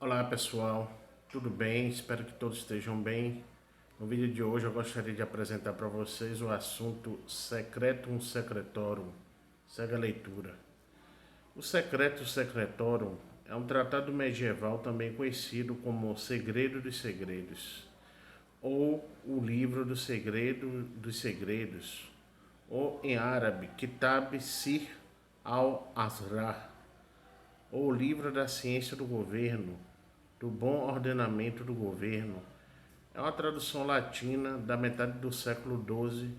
Olá pessoal, tudo bem? Espero que todos estejam bem. No vídeo de hoje eu gostaria de apresentar para vocês o assunto Secretum Secretorum. Segue a leitura. O Secretum Secretorum é um tratado medieval também conhecido como Segredo dos Segredos, ou o Livro do Segredo dos Segredos, ou em árabe Kitab Sir al-Asrar, ou o Livro da Ciência do Governo, do Bom Ordenamento do Governo. É uma tradução latina da metade do século XII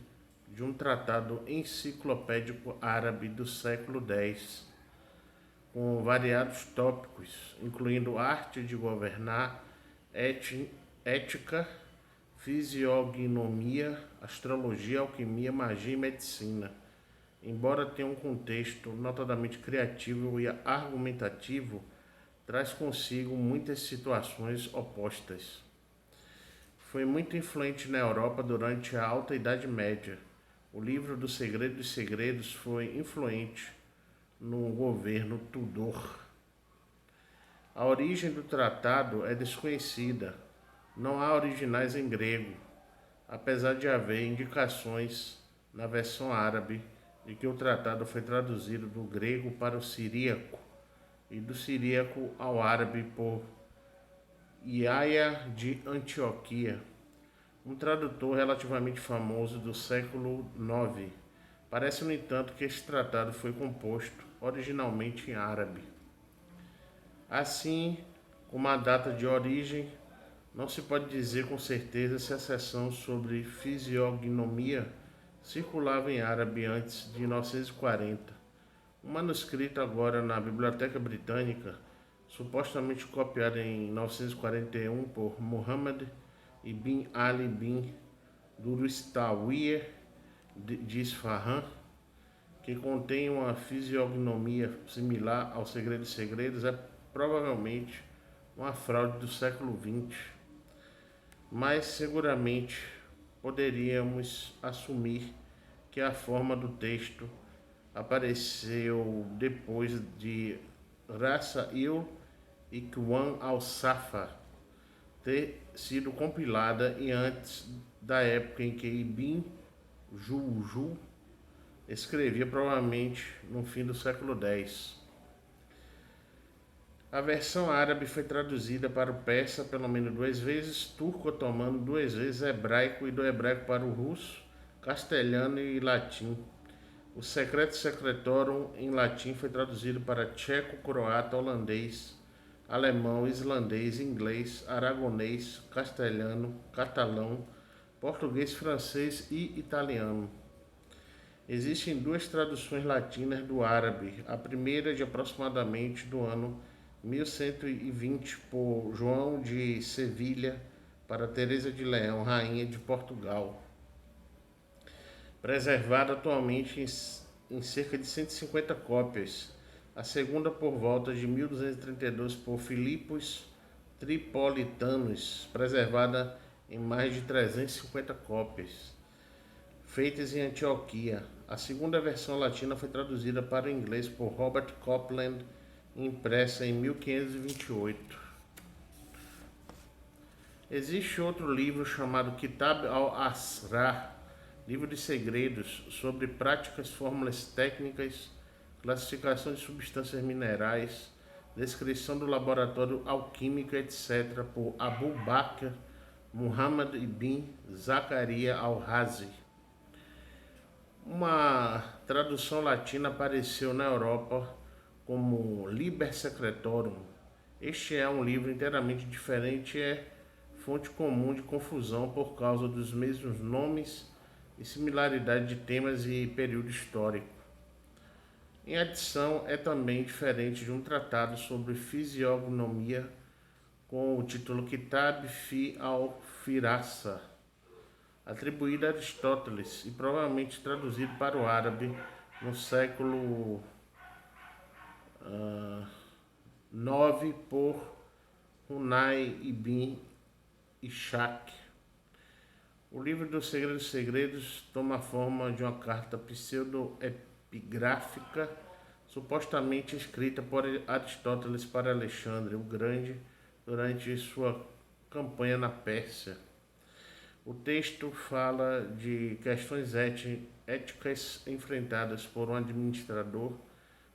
de um tratado enciclopédico árabe do século X, com variados tópicos, incluindo arte de governar, ética, fisiognomia, astrologia, alquimia, magia e medicina. Embora tenha um contexto notadamente criativo e argumentativo, traz consigo muitas situações opostas. Foi muito influente na Europa durante a Alta Idade Média. O livro do Segredo dos Segredos foi influente no governo Tudor. A origem do tratado é desconhecida. Não há originais em grego, apesar de haver indicações na versão árabe de que o tratado foi traduzido do grego para o siríaco e do siríaco ao árabe por Yahya de Antioquia, um tradutor relativamente famoso do século IX. Parece, no entanto, que este tratado foi composto originalmente em árabe. Assim, como a data de origem, não se pode dizer com certeza se a seção sobre fisiognomia circulava em árabe antes de 1940. Um manuscrito agora na Biblioteca Britânica, supostamente copiado em 1941 por Muhammad ibn Ali bin Durustawiyeh de Isfahan, que contém uma fisiognomia similar ao Segredo dos Segredos, é provavelmente uma fraude do século XX, mas seguramente poderíamos assumir que a forma do texto apareceu depois de Rasail Ikhwan al-Safa ter sido compilada e antes da época em que Ibn Jawzi escrevia, provavelmente no fim do século X. A versão árabe foi traduzida para o persa pelo menos 2 vezes, turco-otomano 2 vezes, hebraico e do hebraico para o russo, castelhano e latim. O Secreto Secretorum em latim foi traduzido para tcheco, croata, holandês, alemão, islandês, inglês, aragonês, castelhano, catalão, português, francês e italiano. Existem duas traduções latinas do árabe. A primeira é de aproximadamente do ano 1120 por João de Sevilha para Teresa de Leão, rainha de Portugal, preservada atualmente em cerca de 150 cópias. A segunda por volta de 1232 por Filipos Tripolitanos, preservada em mais de 350 cópias, feitas em Antioquia. A segunda versão latina foi traduzida para o inglês por Robert Copland e impressa em 1528. Existe outro livro chamado Kitab al-Asrar, livro de segredos, sobre práticas, fórmulas técnicas, classificação de substâncias minerais, descrição do laboratório alquímico, etc., por Abu Bakr Muhammad ibn Zakaria al-Razi. Uma tradução latina apareceu na Europa como Liber Secretorum. Este é um livro inteiramente diferente e é fonte comum de confusão por causa dos mesmos nomes e similaridade de temas e período histórico. Em adição, é também diferente de um tratado sobre fisiognomia com o título Kitab fi al-Firasa, atribuído a Aristóteles e provavelmente traduzido para o árabe no século IX por Hunay ibn Ishaq. O livro dos Segredos toma a forma de uma carta pseudo-epigráfica, supostamente escrita por Aristóteles para Alexandre o Grande durante sua campanha na Pérsia. O texto fala de questões éticas enfrentadas por um administrador,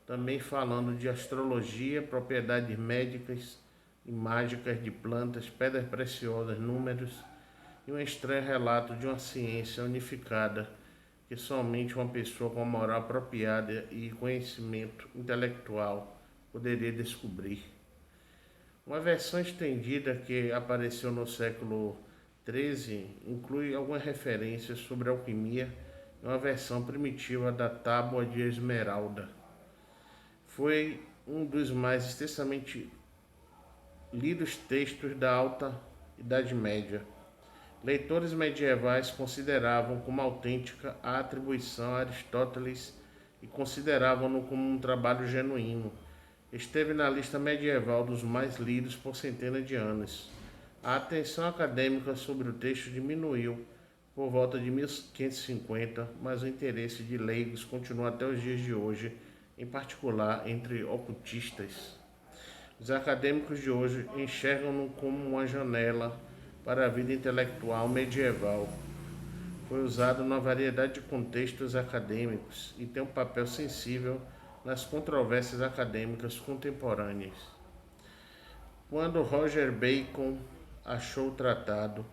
também falando de astrologia, propriedades médicas e mágicas de plantas, pedras preciosas, números e um estranho relato de uma ciência unificada que somente uma pessoa com moral apropriada e conhecimento intelectual poderia descobrir. Uma versão estendida que apareceu no século XIII inclui algumas referências sobre alquimia e uma versão primitiva da Tábua de Esmeralda. Foi um dos mais extensamente lidos textos da Alta Idade Média. Leitores medievais consideravam como autêntica a atribuição a Aristóteles e consideravam-no como um trabalho genuíno. Esteve na lista medieval dos mais lidos por centenas de anos. A atenção acadêmica sobre o texto diminuiu por volta de 1550, mas o interesse de leigos continua até os dias de hoje, em particular entre ocultistas. Os acadêmicos de hoje enxergam-no como uma janela para a vida intelectual medieval. Foi usado numa variedade de contextos acadêmicos e tem um papel sensível nas controvérsias acadêmicas contemporâneas. Quando Roger Bacon achou o tratado,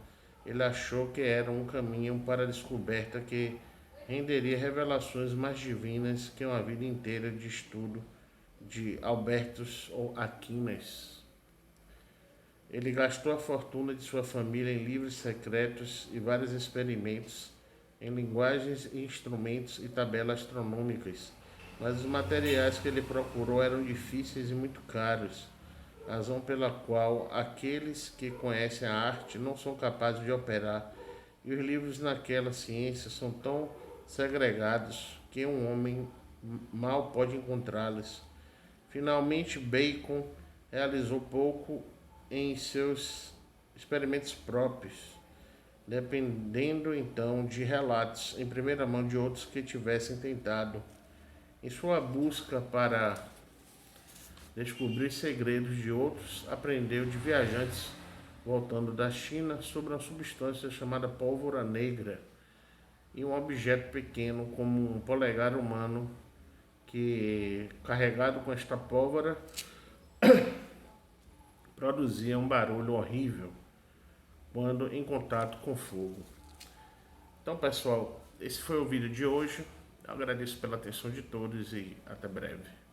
ele achou que era um caminho para a descoberta que renderia revelações mais divinas que uma vida inteira de estudo de Albertus ou Aquinas. Ele gastou a fortuna de sua família em livros secretos e vários experimentos em linguagens, instrumentos e tabelas astronômicas, mas os materiais que ele procurou eram difíceis e muito caros, razão pela qual aqueles que conhecem a arte não são capazes de operar, e os livros naquela ciência são tão segregados que um homem mal pode encontrá-los. Finalmente, Bacon realizou pouco em seus experimentos próprios, dependendo então de relatos em primeira mão de outros que tivessem tentado. Em sua busca para descobrir segredos de outros, aprendeu de viajantes voltando da China sobre uma substância chamada pólvora negra e um objeto pequeno como um polegar humano que, carregado com esta pólvora, produzia um barulho horrível quando em contato com fogo. Então, pessoal, esse foi o vídeo de hoje. Eu agradeço pela atenção de todos e até breve.